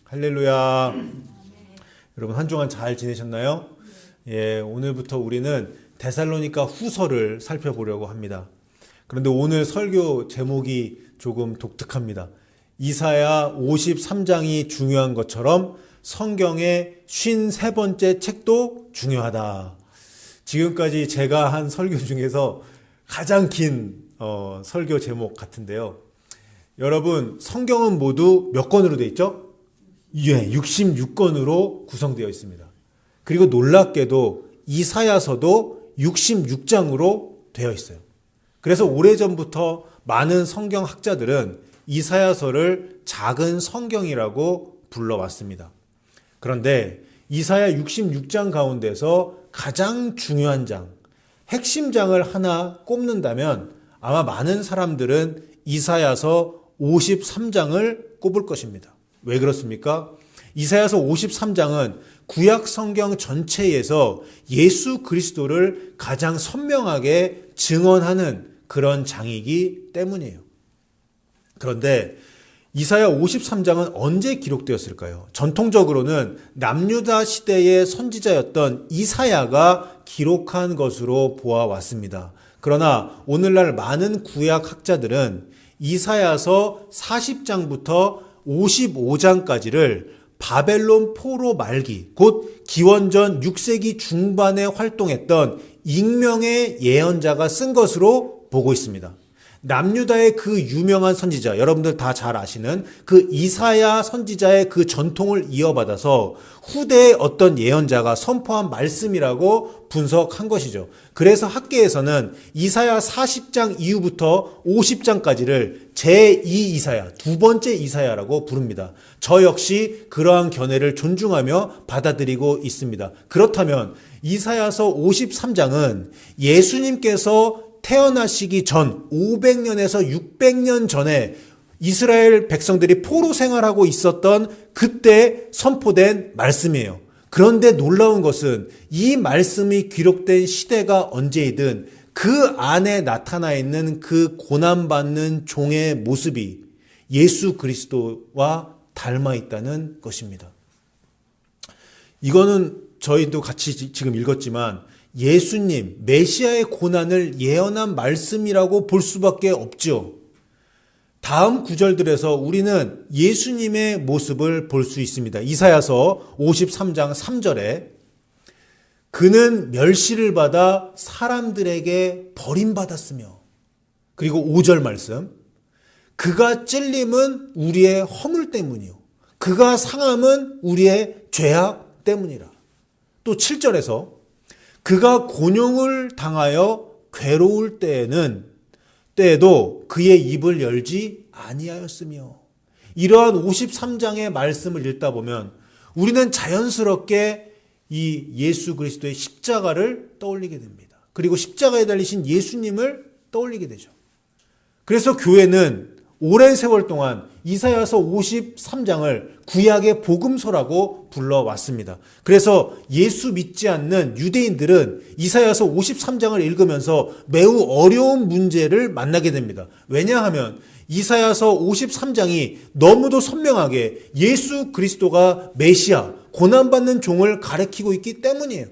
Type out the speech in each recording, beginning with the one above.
할렐루야. 여러분 한 주간 잘 지내셨나요? 예, 오늘부터 우리는 데살로니가 후서를 살펴보려고 합니다. 그런데 오늘 설교 제목이 조금 독특합니다. 이사야 53장이 중요한 것처럼 성경의 53번째 책도 중요하다. 지금까지 제가 한 설교 중에서 가장 긴 설교 제목 같은데요. 여러분 성경은 모두 몇 권으로 되어 있죠? 예, 66권으로 구성되어 있습니다. 그리고 놀랍게도 이사야서도 66장으로 되어 있어요. 그래서 오래전부터 많은 성경학자들은 이사야서를 작은 성경이라고 불러왔습니다. 그런데 이사야 66장 가운데서 가장 중요한 장, 핵심 장을 하나 꼽는다면 아마 많은 사람들은 이사야서 53장을 꼽을 것입니다. 왜 그렇습니까? 이사야서 53장은 구약 성경 전체에서 예수 그리스도를 가장 선명하게 증언하는 그런 장이기 때문이에요. 그런데 이사야 53장은 언제 기록되었을까요? 전통적으로는 남유다 시대의 선지자였던 이사야가 기록한 것으로 보아왔습니다. 그러나 오늘날 많은 구약 학자들은 이사야서 40장부터 55장까지를 바벨론 포로 말기, 곧 기원전 6세기 중반에 활동했던 익명의 예언자가 쓴 것으로 보고 있습니다. 남유다의 그 유명한 선지자, 여러분들 다 잘 아시는 그 이사야 선지자의 그 전통을 이어받아서 후대의 어떤 예언자가 선포한 말씀이라고 분석한 것이죠. 그래서 학계에서는 이사야 40장 이후부터 50장까지를 제2 이사야, 두 번째 이사야라고 부릅니다. 저 역시 그러한 견해를 존중하며 받아들이고 있습니다. 그렇다면 이사야서 53장은 예수님께서 태어나시기 전 500년에서 600년 전에 이스라엘 백성들이 포로 생활하고 있었던 그때 선포된 말씀이에요. 그런데 놀라운 것은 이 말씀이 기록된 시대가 언제이든 그 안에 나타나 있는 그 고난받는 종의 모습이 예수 그리스도와 닮아 있다는 것입니다. 이거는 저희도 같이 지금 읽었지만 예수님, 메시아의 고난을 예언한 말씀이라고 볼 수밖에 없죠. 다음 구절들에서 우리는 예수님의 모습을 볼 수 있습니다. 이사야서 53장 3절에 그는 멸시를 받아 사람들에게 버림받았으며, 그리고 5절 말씀, 그가 찔림은 우리의 허물 때문이요 그가 상함은 우리의 죄악 때문이라. 또 7절에서 그가 곤욕을 당하여 괴로울 때에도 그의 입을 열지 아니하였으며. 이러한 53장의 말씀을 읽다 보면 우리는 자연스럽게 이 예수 그리스도의 십자가를 떠올리게 됩니다. 그리고 십자가에 달리신 예수님을 떠올리게 되죠. 그래서 교회는 오랜 세월 동안 이사야서 53장을 구약의 복음서라고 불러왔습니다. 그래서 예수 믿지 않는 유대인들은 이사야서 53장을 읽으면서 매우 어려운 문제를 만나게 됩니다. 왜냐하면 이사야서 53장이 너무도 선명하게 예수 그리스도가 메시아, 고난받는 종을 가리키고 있기 때문이에요.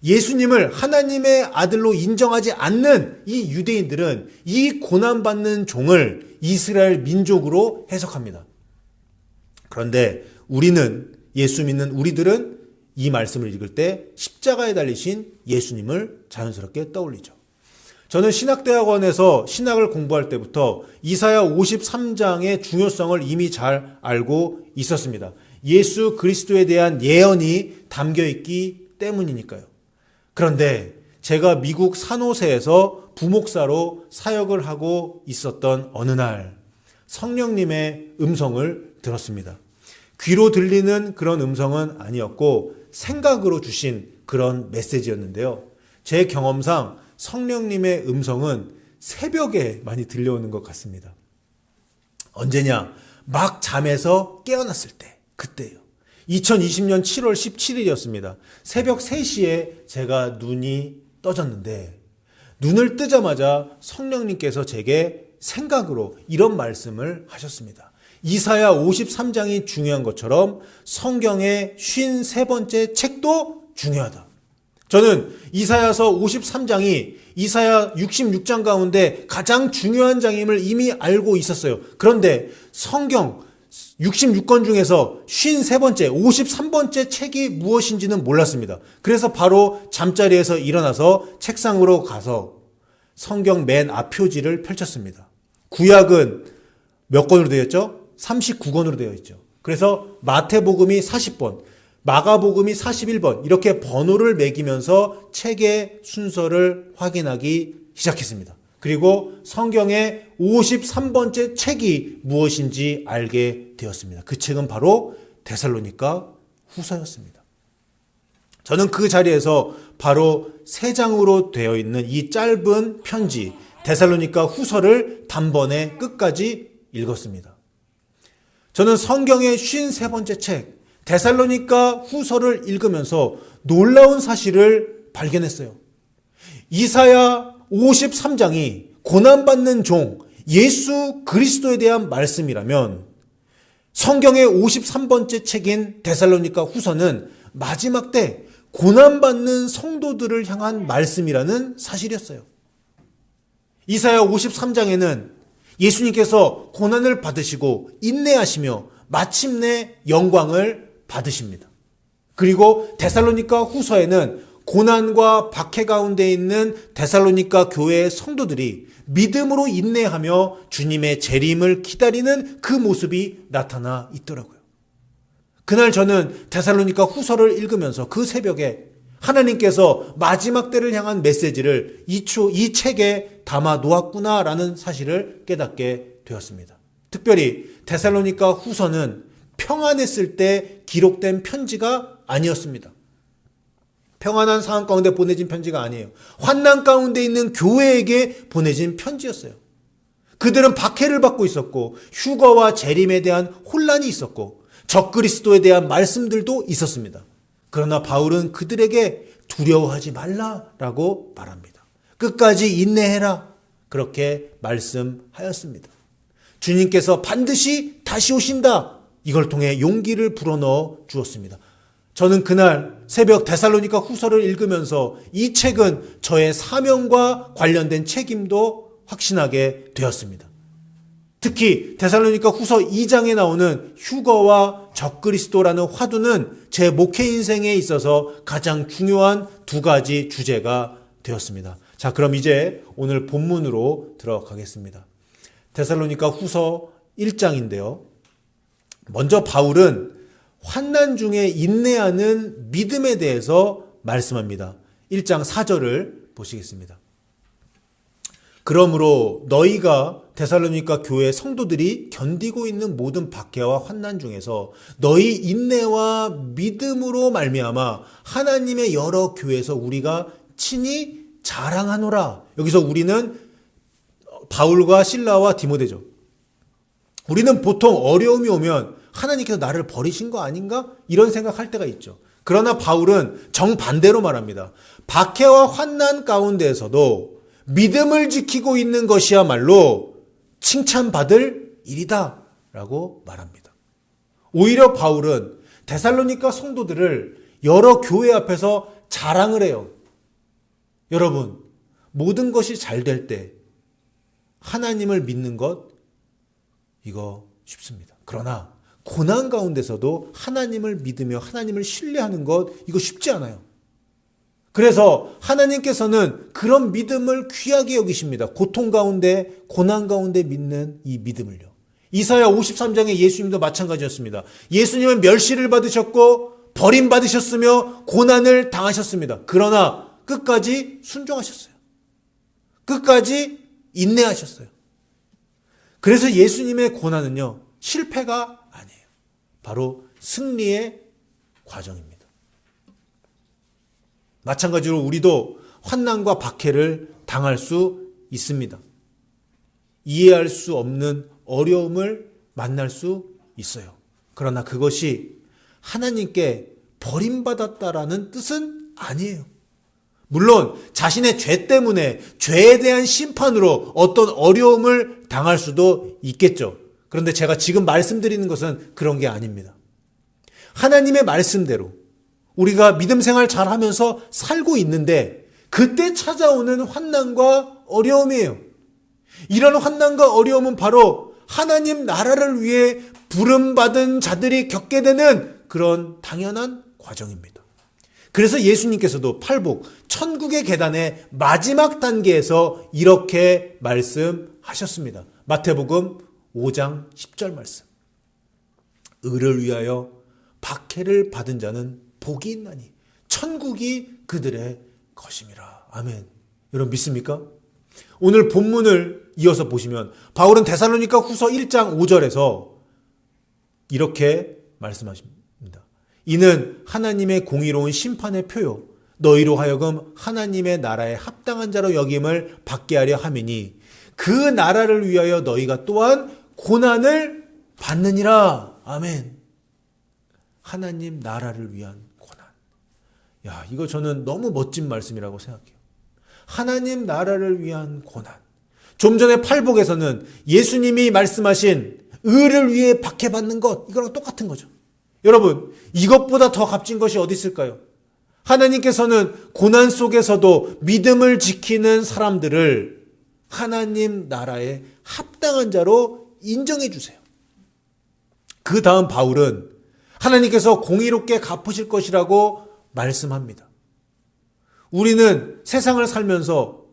예수님을 하나님의 아들로 인정하지 않는 이 유대인들은 이 고난받는 종을 이스라엘 민족으로 해석합니다. 그런데 우리는, 예수 믿는 우리들은 이 말씀을 읽을 때 십자가에 달리신 예수님을 자연스럽게 떠올리죠. 저는 신학대학원에서 신학을 공부할 때부터 이사야 53장의 중요성을 이미 잘 알고 있었습니다. 예수 그리스도에 대한 예언이 담겨 있기 때문이니까요. 그런데 제가 미국 산호세에서 부목사로 사역을 하고 있었던 어느 날 성령님의 음성을 들었습니다. 귀로 들리는 그런 음성은 아니었고 생각으로 주신 그런 메시지였는데요. 제 경험상 성령님의 음성은 새벽에 많이 들려오는 것 같습니다. 언제냐? 막 잠에서 깨어났을 때, 그때요. 2020년 7월 17일이었습니다. 새벽 3시에 제가 눈이 떠졌는데 눈을 뜨자마자 성령님께서 제게 생각으로 이런 말씀을 하셨습니다. 이사야 53장이 중요한 것처럼 성경의 53번째 책도 중요하다. 저는 이사야서 53장이 이사야 66장 가운데 가장 중요한 장임을 이미 알고 있었어요. 그런데 성경 66권 중에서 53번째, 53번째 책이 무엇인지는 몰랐습니다. 그래서 바로 잠자리에서 일어나서 책상으로 가서 성경 맨 앞 표지를 펼쳤습니다. 구약은 몇 권으로 되어 있죠? 39권으로 되어 있죠. 그래서 마태복음이 40번, 마가복음이 41번 이렇게 번호를 매기면서 책의 순서를 확인하기 시작했습니다. 그리고 성경의 53번째 책이 무엇인지 알게 되었습니다. 그 책은 바로 데살로니가 후서였습니다. 저는 그 자리에서 바로 3장으로 되어 있는 이 짧은 편지 데살로니가 후서를 단번에 끝까지 읽었습니다. 저는 성경의 53번째 책 데살로니가 후서를 읽으면서 놀라운 사실을 발견했어요. 이사야 53장이 고난받는 종 예수 그리스도에 대한 말씀이라면 성경의 53번째 책인 데살로니가 후서는 마지막 때 고난받는 성도들을 향한 말씀이라는 사실이었어요. 이사야 53장에는 예수님께서 고난을 받으시고 인내하시며 마침내 영광을 받으십니다. 그리고 데살로니가 후서에는 고난과 박해 가운데 있는 데살로니가 교회의 성도들이 믿음으로 인내하며 주님의 재림을 기다리는 그 모습이 나타나 있더라고요. 그날 저는 데살로니가 후서를 읽으면서 그 새벽에 하나님께서 마지막 때를 향한 메시지를 이 책에 담아 놓았구나라는 사실을 깨닫게 되었습니다. 특별히 데살로니가 후서는 평안했을 때 기록된 편지가 아니었습니다. 평안한 상황 가운데 보내진 편지가 아니에요. 환난 가운데 있는 교회에게 보내진 편지였어요. 그들은 박해를 받고 있었고 휴거와 재림에 대한 혼란이 있었고 적그리스도에 대한 말씀들도 있었습니다. 그러나 바울은 그들에게 두려워하지 말라라고 말합니다. 끝까지 인내해라. 그렇게 말씀하였습니다. 주님께서 반드시 다시 오신다. 이걸 통해 용기를 불어넣어 주었습니다. 저는 그날 새벽 데살로니가 후서를 읽으면서 이 책은 저의 사명과 관련된 책임도 확신하게 되었습니다. 특히 데살로니가 후서 2장에 나오는 휴거와 적그리스도라는 화두는 제 목회 인생에 있어서 가장 중요한 2가지 주제가 되었습니다. 자, 그럼 이제 오늘 본문으로 들어가겠습니다. 데살로니가 후서 1장인데요. 먼저 바울은 환난 중에 인내하는 믿음에 대해서 말씀합니다. 1장 4절을 보시겠습니다. 그러므로 너희가 데살로니가 교회 성도들이 견디고 있는 모든 박해와 환난 중에서 너희 인내와 믿음으로 말미암아 하나님의 여러 교회에서 우리가 친히 자랑하노라. 여기서 우리는 바울과 실라와 디모데죠. 우리는 보통 어려움이 오면 하나님께서 나를 버리신 거 아닌가? 이런 생각할 때가 있죠. 그러나 바울은 정반대로 말합니다. 박해와 환난 가운데에서도 믿음을 지키고 있는 것이야말로 칭찬받을 일이다 라고 말합니다. 오히려 바울은 데살로니가 성도들을 여러 교회 앞에서 자랑을 해요. 여러분, 모든 것이 잘 될 때 하나님을 믿는 것 이거 쉽습니다. 그러나 고난 가운데서도 하나님을 믿으며 하나님을 신뢰하는 것 이거 쉽지 않아요. 그래서 하나님께서는 그런 믿음을 귀하게 여기십니다. 고통 가운데 고난 가운데 믿는 이 믿음을요. 이사야 53장의 예수님도 마찬가지였습니다. 예수님은 멸시를 받으셨고 버림받으셨으며 고난을 당하셨습니다. 그러나 끝까지 순종하셨어요. 끝까지 인내하셨어요. 그래서 예수님의 고난은요, 실패가 아니에요. 바로 승리의 과정입니다. 마찬가지로 우리도 환난과 박해를 당할 수 있습니다. 이해할 수 없는 어려움을 만날 수 있어요. 그러나 그것이 하나님께 버림받았다라는 뜻은 아니에요. 물론 자신의 죄 때문에 죄에 대한 심판으로 어떤 어려움을 당할 수도 있겠죠. 그런데 제가 지금 말씀드리는 것은 그런 게 아닙니다. 하나님의 말씀대로 우리가 믿음 생활 잘하면서 살고 있는데 그때 찾아오는 환난과 어려움이에요. 이런 환난과 어려움은 바로 하나님 나라를 위해 부름받은 자들이 겪게 되는 그런 당연한 과정입니다. 그래서 예수님께서도 팔복, 천국의 계단의 마지막 단계에서 이렇게 말씀하셨습니다. 마태복음 5장 10절 말씀. 의를 위하여 박해를 받은 자는 복이 있나니 천국이 그들의 것임이라. 아멘. 여러분 믿습니까? 오늘 본문을 이어서 보시면 바울은 데살로니가 후서 1장 5절에서 이렇게 말씀하십니다. 이는 하나님의 공의로운 심판의 표요 너희로 하여금 하나님의 나라에 합당한 자로 여김을 받게 하려 함이니 그 나라를 위하여 너희가 또한 고난을 받느니라. 아멘. 하나님 나라를 위한 고난. 야, 이거 저는 너무 멋진 말씀이라고 생각해요. 하나님 나라를 위한 고난. 좀 전에 팔복에서는 예수님이 말씀하신 의를 위해 박해받는 것, 이거랑 똑같은 거죠. 여러분, 이것보다 더 값진 것이 어디 있을까요? 하나님께서는 고난 속에서도 믿음을 지키는 사람들을 하나님 나라에 합당한 자로 인정해 주세요. 그 다음 바울은 하나님께서 공의롭게 갚으실 것이라고 말씀합니다. 우리는 세상을 살면서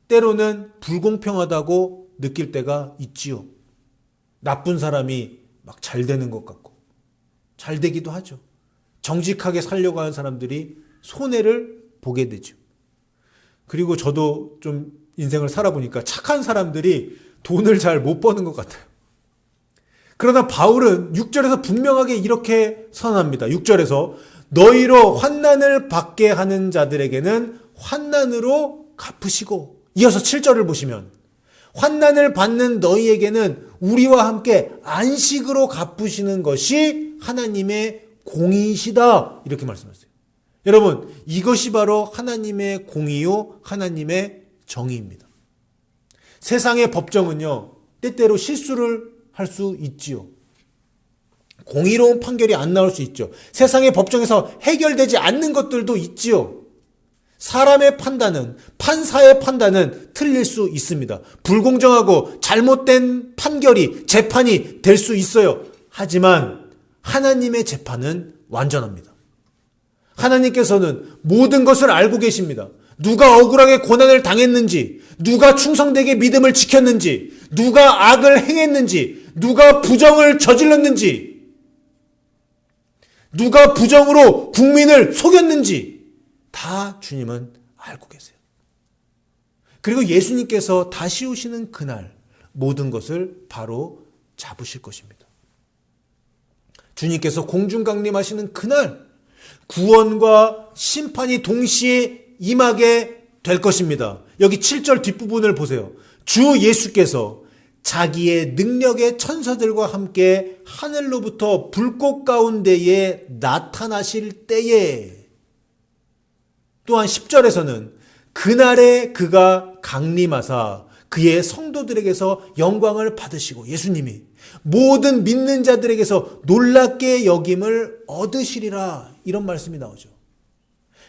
때로는 불공평하다고 느낄 때가 있지요. 나쁜 사람이 막 잘 되는 것 같고 잘 되기도 하죠. 정직하게 살려고 하는 사람들이 손해를 보게 되죠. 그리고 저도 좀 인생을 살아보니까 착한 사람들이 돈을 잘 못 버는 것 같아요. 그러나 바울은 6절에서 분명하게 이렇게 선언합니다. 6절에서 너희로 환난을 받게 하는 자들에게는 환난으로 갚으시고, 이어서 7절을 보시면 환난을 받는 너희에게는 우리와 함께 안식으로 갚으시는 것이 하나님의 공의시다. 이렇게 말씀하셨어요. 여러분, 이것이 바로 하나님의 공의요 하나님의 정의입니다. 세상의 법정은요, 때때로 실수를 할 수 있지요. 공의로운 판결이 안 나올 수 있죠. 세상의 법정에서 해결되지 않는 것들도 있지요. 사람의 판단은, 판사의 판단은 틀릴 수 있습니다. 불공정하고 잘못된 판결이, 재판이 될 수 있어요. 하지만 하나님의 재판은 완전합니다. 하나님께서는 모든 것을 알고 계십니다. 누가 억울하게 고난을 당했는지, 누가 충성되게 믿음을 지켰는지, 누가 악을 행했는지, 누가 부정을 저질렀는지, 누가 부정으로 국민을 속였는지 다 주님은 알고 계세요. 그리고 예수님께서 다시 오시는 그날 모든 것을 바로 잡으실 것입니다. 주님께서 공중 강림하시는 그날 구원과 심판이 동시에 임하게 될 것입니다. 여기 7절 뒷부분을 보세요. 주 예수께서 자기의 능력의 천사들과 함께 하늘로부터 불꽃 가운데에 나타나실 때에, 또한 10절에서는 그날에 그가 강림하사 그의 성도들에게서 영광을 받으시고, 예수님이 모든 믿는 자들에게서 놀랍게 여김을 얻으시리라, 이런 말씀이 나오죠.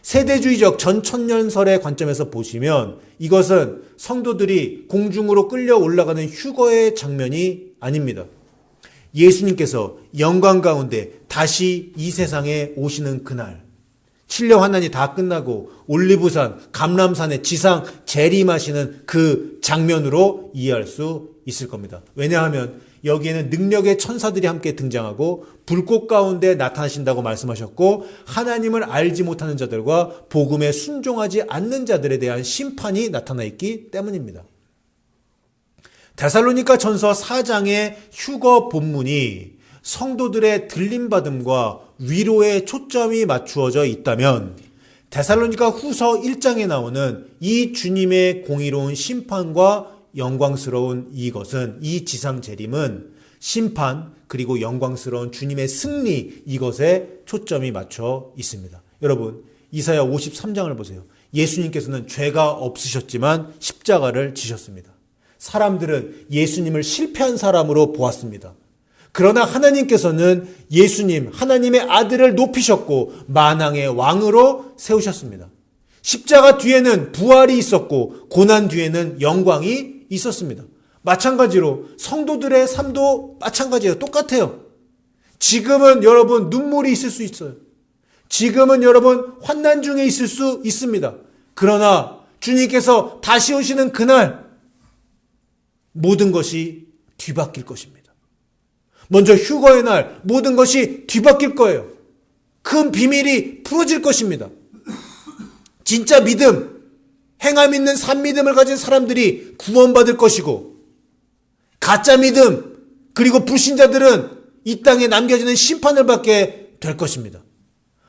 세대주의적 전천년설의 관점에서 보시면 이것은 성도들이 공중으로 끌려 올라가는 휴거의 장면이 아닙니다. 예수님께서 영광 가운데 다시 이 세상에 오시는 그날, 칠려 환난이 다 끝나고 올리브산, 감람산에 지상 재림하시는 그 장면으로 이해할 수 있을 겁니다. 왜냐하면 여기에는 능력의 천사들이 함께 등장하고 불꽃 가운데 나타나신다고 말씀하셨고, 하나님을 알지 못하는 자들과 복음에 순종하지 않는 자들에 대한 심판이 나타나 있기 때문입니다. 데살로니가 전서 4장의 휴거 본문이 성도들의 들림받음과 위로에 초점이 맞추어져 있다면, 데살로니가 후서 1장에 나오는 이 주님의 공의로운 심판과 영광스러운 이것은, 이 지상 재림은 심판 그리고 영광스러운 주님의 승리, 이것에 초점이 맞춰 있습니다. 여러분, 이사야 53장을 보세요. 예수님께서는 죄가 없으셨지만 십자가를 지셨습니다. 사람들은 예수님을 실패한 사람으로 보았습니다. 그러나 하나님께서는 예수님, 하나님의 아들을 높이셨고 만왕의 왕으로 세우셨습니다. 십자가 뒤에는 부활이 있었고 고난 뒤에는 영광이 있었습니다. 마찬가지로 성도들의 삶도 마찬가지예요. 똑같아요. 지금은 여러분 눈물이 있을 수 있어요. 지금은 여러분 환난 중에 있을 수 있습니다. 그러나 주님께서 다시 오시는 그날 모든 것이 뒤바뀔 것입니다. 먼저 휴거의 날 모든 것이 뒤바뀔 거예요. 큰 비밀이 풀어질 것입니다. 진짜 믿음, 행함 있는 산 믿음을 가진 사람들이 구원받을 것이고 가짜 믿음 그리고 불신자들은 이 땅에 남겨지는 심판을 받게 될 것입니다.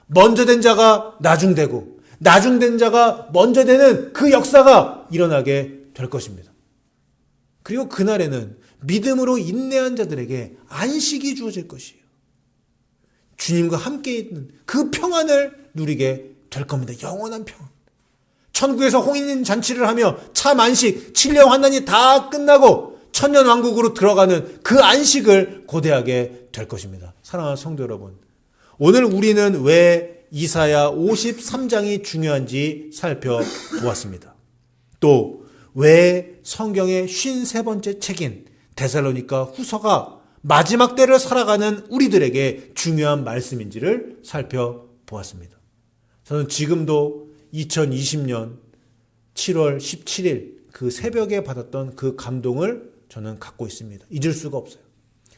먼저 된 자가 나중되고 나중된 자가 먼저 되는 그 역사가 일어나게 될 것입니다. 그리고 그날에는 믿음으로 인내한 자들에게 안식이 주어질 것이에요. 주님과 함께 있는 그 평안을 누리게 될 겁니다. 영원한 평안. 천국에서 홍인 잔치를 하며 참 안식, 7년 환난이 다 끝나고 천년 왕국으로 들어가는 그 안식을 고대하게 될 것입니다. 사랑하는 성도 여러분, 오늘 우리는 왜 이사야 53장이 중요한지 살펴보았습니다. 또 왜 성경의 53번째 책인 데살로니가 후서가 마지막 때를 살아가는 우리들에게 중요한 말씀인지를 살펴보았습니다. 저는 지금도 2020년 7월 17일 그 새벽에 받았던 그 감동을 저는 갖고 있습니다. 잊을 수가 없어요.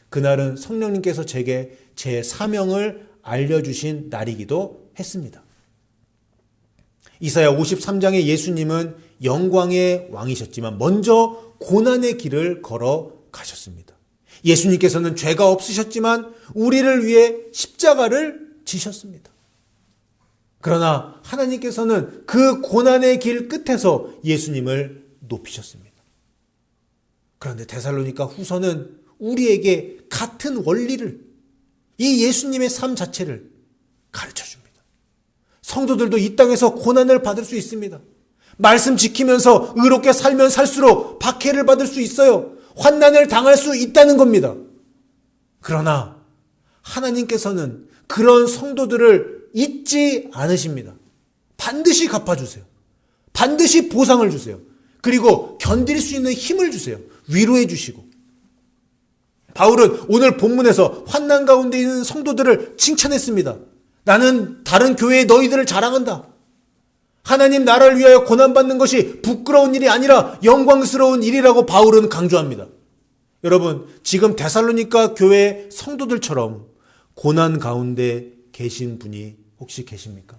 그날은 성령님께서 제게 제 사명을 알려주신 날이기도 했습니다. 이사야 53장에 예수님은 영광의 왕이셨지만 먼저 고난의 길을 걸어 가셨습니다. 예수님께서는 죄가 없으셨지만 우리를 위해 십자가를 지셨습니다. 그러나 하나님께서는 그 고난의 길 끝에서 예수님을 높이셨습니다. 그런데 데살로니가 후서는 우리에게 같은 원리를, 이 예수님의 삶 자체를 가르쳐 줍니다. 성도들도 이 땅에서 고난을 받을 수 있습니다. 말씀 지키면서 의롭게 살면 살수록 박해를 받을 수 있어요. 환난을 당할 수 있다는 겁니다. 그러나 하나님께서는 그런 성도들을 잊지 않으십니다. 반드시 갚아주세요. 반드시 보상을 주세요. 그리고 견딜 수 있는 힘을 주세요. 위로해 주시고. 바울은 오늘 본문에서 환난 가운데 있는 성도들을 칭찬했습니다. 나는 다른 교회의 너희들을 자랑한다. 하나님 나라를 위하여 고난받는 것이 부끄러운 일이 아니라 영광스러운 일이라고 바울은 강조합니다. 여러분, 지금 데살로니가 교회 성도들처럼 고난 가운데 계신 분이 혹시 계십니까?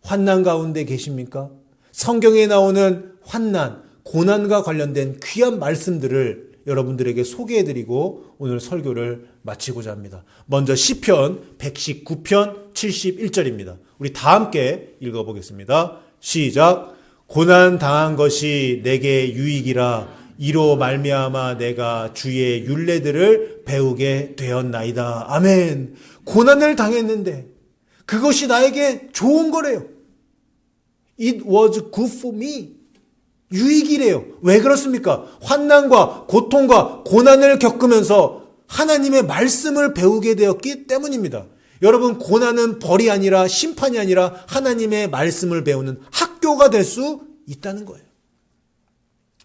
환난 가운데 계십니까? 성경에 나오는 환난, 고난과 관련된 귀한 말씀들을 여러분들에게 소개해드리고 오늘 설교를 마치고자 합니다. 먼저 시편 119편 71절입니다. 우리 다 함께 읽어보겠습니다. 시작. 고난 당한 것이 내게 유익이라 이로 말미암아 내가 주의 율례들을 배우게 되었나이다. 아멘. 고난을 당했는데 그것이 나에게 좋은 거래요. It was good for me. 유익이래요. 왜 그렇습니까? 환난과 고통과 고난을 겪으면서 하나님의 말씀을 배우게 되었기 때문입니다. 여러분, 고난은 벌이 아니라 심판이 아니라 하나님의 말씀을 배우는 학교가 될 수 있다는 거예요.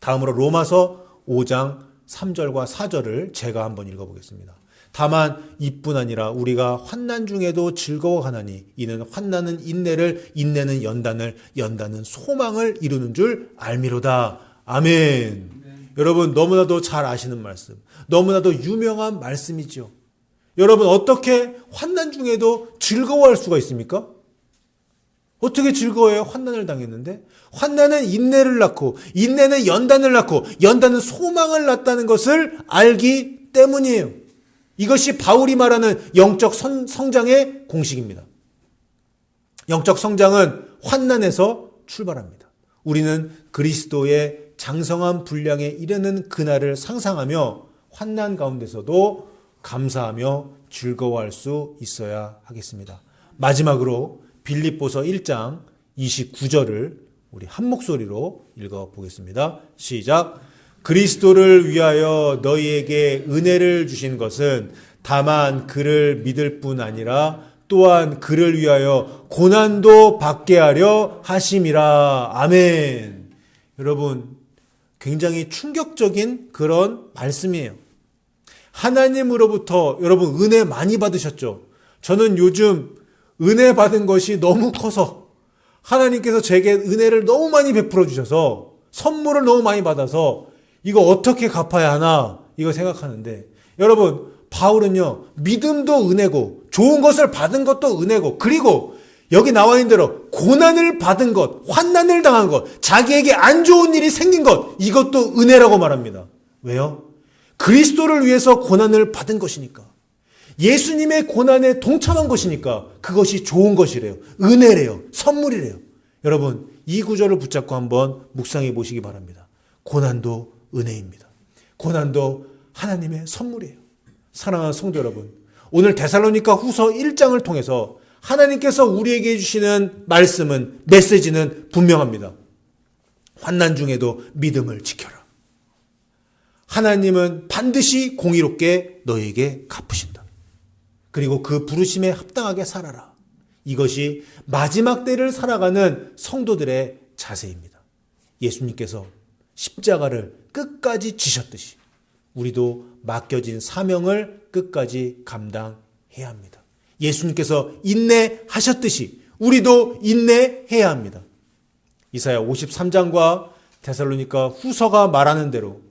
다음으로 로마서 5장 3절과 4절을 제가 한번 읽어보겠습니다. 다만 이뿐 아니라 우리가 환난 중에도 즐거워하나니 이는 환난은 인내를, 인내는 연단을, 연단은 소망을 이루는 줄 알미로다. 아멘. 여러분, 너무나도 잘 아시는 말씀, 너무나도 유명한 말씀이죠. 여러분, 어떻게 환난 중에도 즐거워할 수가 있습니까? 어떻게 즐거워해요? 환난을 당했는데? 환난은 인내를 낳고, 인내는 연단을 낳고, 연단은 소망을 낳다는 것을 알기 때문이에요. 이것이 바울이 말하는 영적 성장의 공식입니다. 영적 성장은 환난에서 출발합니다. 우리는 그리스도의 장성한 분량에 이르는 그날을 상상하며 환난 가운데서도 감사하며 즐거워할 수 있어야 하겠습니다. 마지막으로 빌립보서 1장 29절을 우리 한 목소리로 읽어보겠습니다. 시작. 그리스도를 위하여 너희에게 은혜를 주신 것은 다만 그를 믿을 뿐 아니라 또한 그를 위하여 고난도 받게 하려 하심이라. 아멘. 여러분, 굉장히 충격적인 그런 말씀이에요. 하나님으로부터 여러분 은혜 많이 받으셨죠? 저는 요즘 은혜 받은 것이 너무 커서 하나님께서 제게 은혜를 너무 많이 베풀어 주셔서 선물을 너무 많이 받아서 이거 어떻게 갚아야 하나 이거 생각하는데, 여러분 바울은요 믿음도 은혜고 좋은 것을 받은 것도 은혜고, 그리고 여기 나와 있는 대로 고난을 받은 것, 환난을 당한 것, 자기에게 안 좋은 일이 생긴 것, 이것도 은혜라고 말합니다. 왜요? 그리스도를 위해서 고난을 받은 것이니까, 예수님의 고난에 동참한 것이니까 그것이 좋은 것이래요. 은혜래요. 선물이래요. 여러분 이 구절을 붙잡고 한번 묵상해 보시기 바랍니다. 고난도 은혜입니다. 고난도 하나님의 선물이에요. 사랑하는 성도 여러분, 오늘 데살로니가 후서 1장을 통해서 하나님께서 우리에게 해주시는 말씀은, 메시지는 분명합니다. 환난 중에도 믿음을 지켜라. 하나님은 반드시 공의롭게 너에게 갚으신다. 그리고 그 부르심에 합당하게 살아라. 이것이 마지막 때를 살아가는 성도들의 자세입니다. 예수님께서 십자가를 끝까지 지셨듯이 우리도 맡겨진 사명을 끝까지 감당해야 합니다. 예수님께서 인내하셨듯이 우리도 인내해야 합니다. 이사야 53장과 데살로니가 후서가 말하는 대로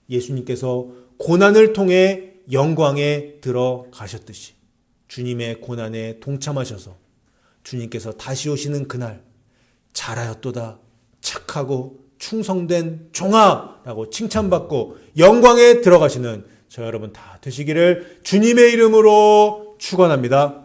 예수님께서 고난을 통해 영광에 들어가셨듯이 주님의 고난에 동참하셔서 주님께서 다시 오시는 그날 잘하였도다 착하고 충성된 종아라고 칭찬받고 영광에 들어가시는 저 여러분 다 되시기를 주님의 이름으로 축원합니다.